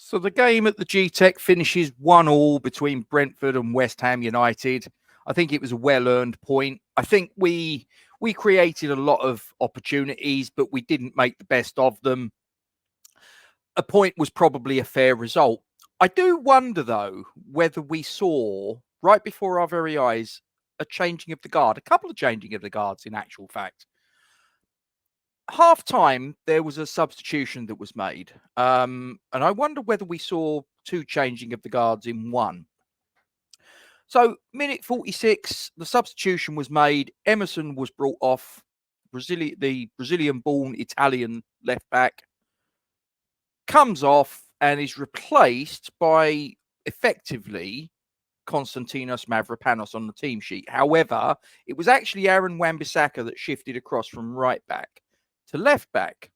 So the game at the G-Tech finishes 1-1 between Brentford and West Ham United. I think it was a well-earned point. I think we created a lot of opportunities, but we didn't make the best of them. A point was probably a fair result. I do wonder, though, whether we saw, right before our very eyes, a changing of the guard, a couple of changing of the guards, in actual fact. Half-time, there was a substitution that was made. And I wonder whether we saw two changing of the guards in one. So, minute 46, the substitution was made. Emerson was brought off, the Brazilian-born Italian left-back, comes off and is replaced by, effectively, Konstantinos Mavropanos on the team sheet. However, it was actually Aaron Wan-Bissaka that shifted across from right-back to left-back,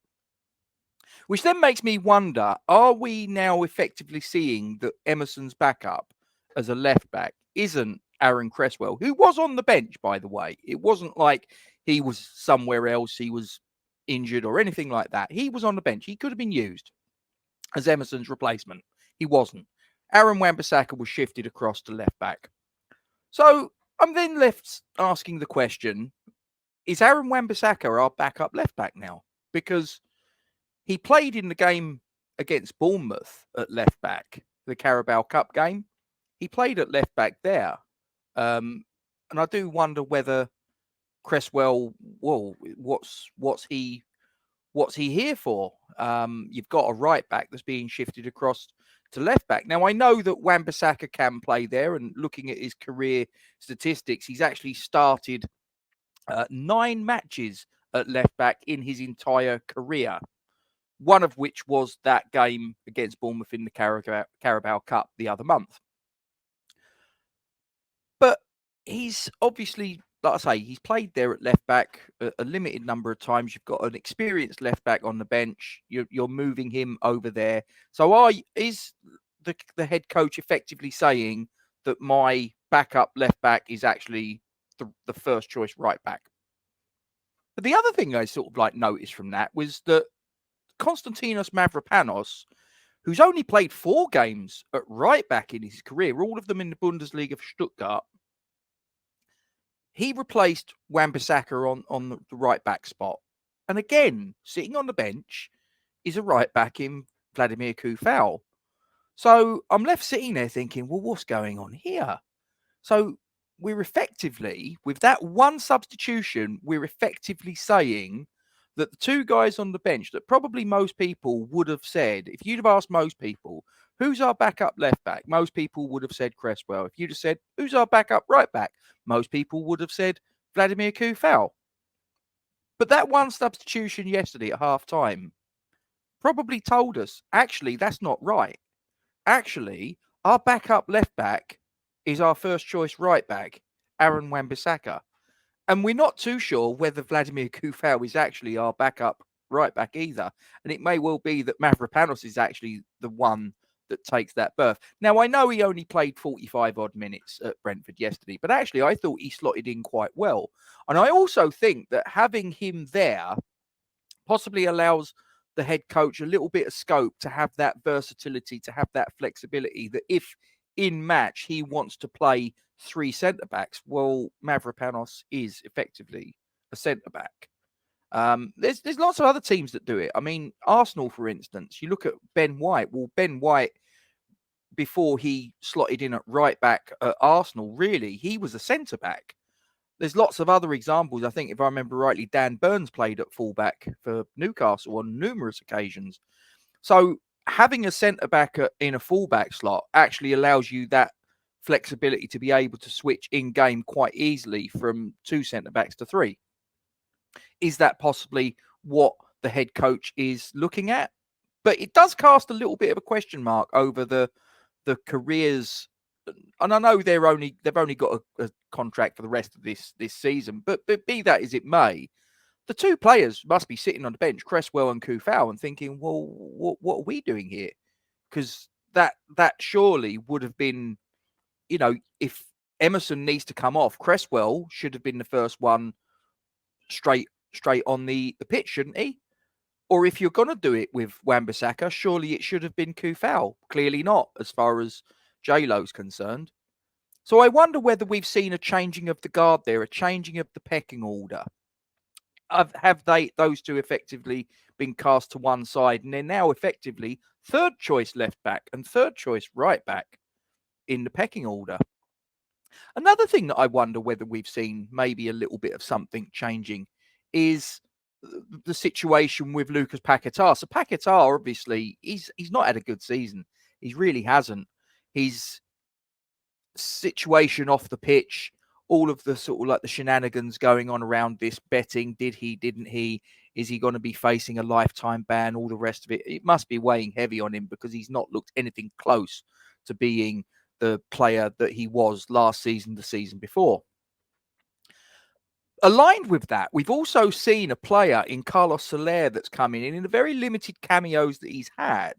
which then makes me wonder, are we now effectively seeing that Emerson's backup as a left-back isn't Aaron Cresswell, who was on the bench, by the way? It wasn't like he was somewhere else, he was injured or anything like that. He was on the bench. He could have been used as Emerson's replacement. He wasn't. Aaron Wan-Bissaka was shifted across to left-back. So I'm then left asking the question, is Aaron Wan-Bissaka our backup left-back now? Because he played in the game against Bournemouth at left-back, the Carabao Cup game. He played at left-back there. And I do wonder whether Cresswell, well, what's he here for? You've got a right-back that's being shifted across to left-back. Now, I know that Wan-Bissaka can play there, and looking at his career statistics, he's actually started 9 matches at left-back in his entire career, one of which was that game against Bournemouth in the Carabao Cup the other month. But he's obviously, like I say, he's played there at left-back a limited number of times. You've got an experienced left-back on the bench. You're moving him over there. So is the head coach effectively saying that my backup left-back is actually the first choice right-back? But the other thing I sort of noticed from that was that Konstantinos Mavropanos, who's only played 4 games at right back in his career, all of them in the Bundesliga for Stuttgart, he replaced Wan-Bissaka on the right back spot. And again, sitting on the bench is a right back in Vladamir Coufal. So I'm left sitting there thinking, well, what's going on here? So we're effectively, with that one substitution, we're effectively saying that the 2 guys on the bench that probably most people would have said, if you'd have asked most people, who's our backup left back? Most people would have said Cresswell. If you'd have said, who's our backup right back? Most people would have said Vladimir Coufal. But that one substitution yesterday at half-time probably told us, actually, that's not right. Actually, our backup left back is our first choice right back, Aaron Wan-Bissaka. And we're not too sure whether Vladimir Coufal is actually our backup right back either. And it may well be that Mavropanos is actually the one that takes that berth. Now, I know he only played 45 odd minutes at Brentford yesterday, but actually I thought he slotted in quite well. And I also think that having him there possibly allows the head coach a little bit of scope to have that versatility, to have that flexibility, that if in match he wants to play 3 centre-backs, well, Mavropanos is effectively a centre-back. There's lots of other teams that do it. I mean, Arsenal, for instance, you look at Ben White. Well, Ben White, before he slotted in at right back at Arsenal, really, he was a centre-back. There's lots of other examples. I think, if I remember rightly, Dan Burns played at fullback for Newcastle on numerous occasions. So having a centre-back in a fullback slot actually allows you that flexibility to be able to switch in-game quite easily from 2 centre-backs to 3. Is that possibly what the head coach is looking at? But it does cast a little bit of a question mark over the careers. And I know they've only got a contract for the rest of this season, but be that as it may, the 2 players must be sitting on the bench, Cresswell and Coufal, and thinking, well, what are we doing here? Because that surely would have been, if Emerson needs to come off, Cresswell should have been the first one straight on the pitch, shouldn't he? Or if you're going to do it with Wan-Bissaka, surely it should have been Coufal. Clearly not, as far as J-Lo's concerned. So I wonder whether we've seen a changing of the guard there, a changing of the pecking order. Have those two effectively been cast to one side, and they're now effectively third choice left back and third choice right back in the pecking order? Another thing that I wonder whether we've seen maybe a little bit of something changing is the situation with Lucas Paqueta. So Paqueta, obviously, he's not had a good season. He really hasn't. His situation off the pitch, all of the sort of like the shenanigans going on around this betting, did he, didn't he, is he going to be facing a lifetime ban, all the rest of it, it must be weighing heavy on him because he's not looked anything close to being the player that he was last season, the season before. Aligned with that, we've also seen a player in Carlos Soler that's coming in the very limited cameos that he's had,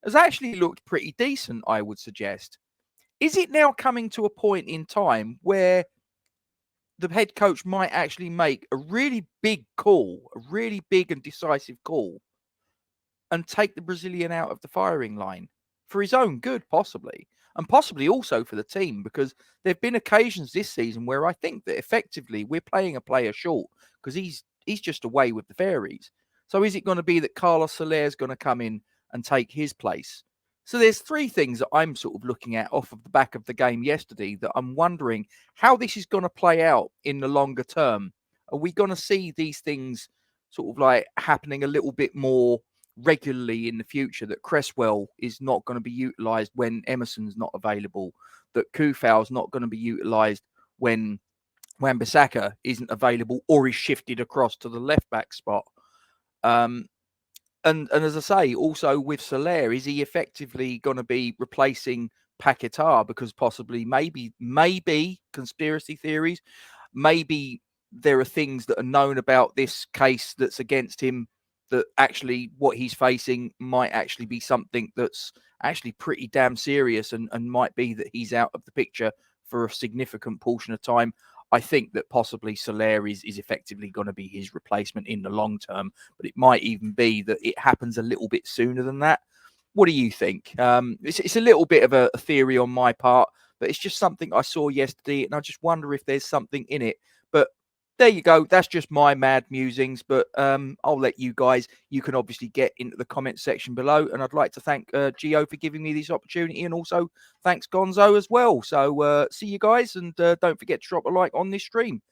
has actually looked pretty decent, I would suggest. Is it now coming to a point in time where the head coach might actually make a really big call, a really big and decisive call, and take the Brazilian out of the firing line for his own good, possibly, and possibly also for the team? Because there have been occasions this season where I think that effectively we're playing a player short because he's just away with the fairies. So is it going to be that Carlos Soler is going to come in and take his place? So there's three things that I'm sort of looking at off of the back of the game yesterday that I'm wondering how this is going to play out in the longer term. Are we going to see these things sort of like happening a little bit more regularly in the future, that Cresswell is not going to be utilised when Emerson's not available, that Coufal's not going to be utilised when Wan-Bissaka isn't available or is shifted across to the left-back spot? And as I say, also with Soler, is he effectively going to be replacing Paqueta? Because possibly, maybe conspiracy theories, maybe there are things that are known about this case that's against him, that actually what he's facing might actually be something that's actually pretty damn serious, and might be that he's out of the picture for a significant portion of time. I think that possibly Soler is effectively going to be his replacement in the long term, but it might even be that it happens a little bit sooner than that. What do you think? It's a little bit of a theory on my part, but it's just something I saw yesterday, and I just wonder if there's something in it. But there you go. That's just my mad musings, but I'll let you guys, you can obviously get into the comment section below, and I'd like to thank Gio for giving me this opportunity, and also thanks Gonzo as well. So see you guys, and don't forget to drop a like on this stream.